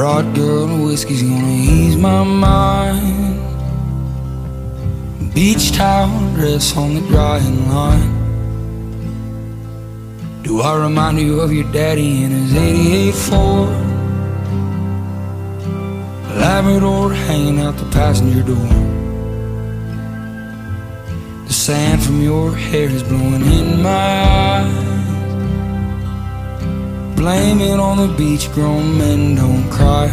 Shotgun whiskey's gonna ease my mind. Beach towel dress on the drying line. Do I remind you of your daddy in his '88 Ford? Labrador hanging out the passenger door. The sand from your hair is blowing in my eyes. Blame it on the beach, grown men don't cry.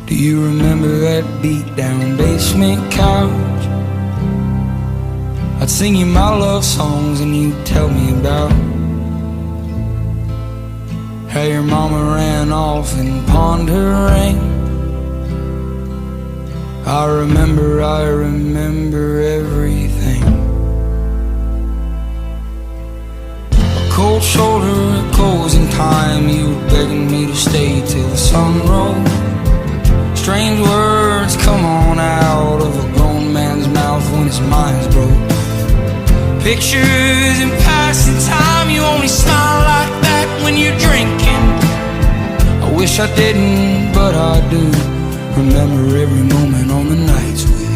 Do you remember that beat down basement couch? I'd sing you my love songs and you'd tell me about how your mama ran off and pawned her ring. I remember everything. Cold shoulder, closing time. You were begging me to stay till the sun rose. Strange words come on out of a grown man's mouth when his mind's broke. Pictures in passing time. You only smile like that when you're drinking. I wish I didn't, but I do. Remember every moment on the nights with you.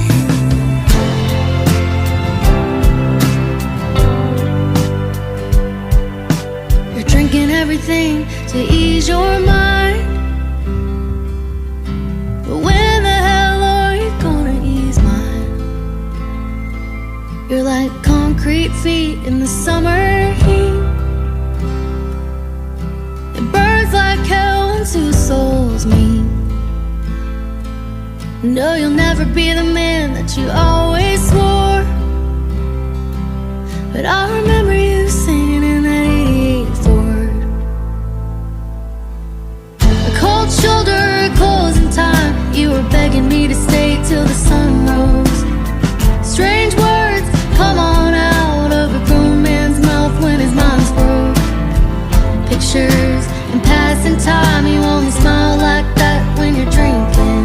Drinking everything to ease your mind. But when the hell are you gonna ease mine? You're like concrete feet in the summer heat. It burns like hell when two souls meet. No, you'll never be the man that you always swore. But I remember you singing in that '88 Ford. A cold shoulder, closing time. You were begging me to stay till the sun rose. Strange words come on out of a grown man's mouth when his mind's broke. Pictures in passing time. You only smile like that when you're drinking.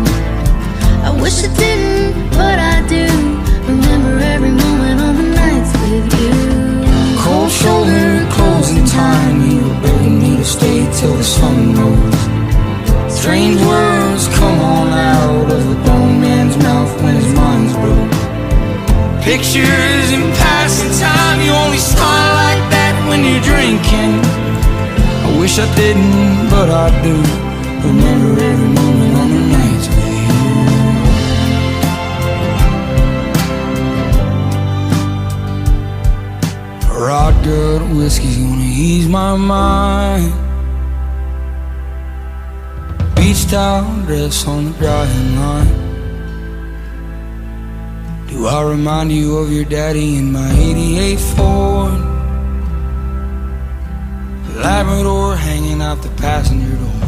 I wish I didn't, but I do. Remember every moment on the nights with you. Cold shoulder, closing time. You were begging me to stay till the sun rose. Strange words come on out of a grown man's mouth when his mind's broke. Pictures in passing time. You only smile like that when you're drinking. I wish I didn't, but I do. Remember every moment on the nights with you. Rod good whiskey's gonna ease my mind. Beach towel dress on the drying line. Do I remind you of your daddy in my '88 Ford? Labrador hanging out the passenger door.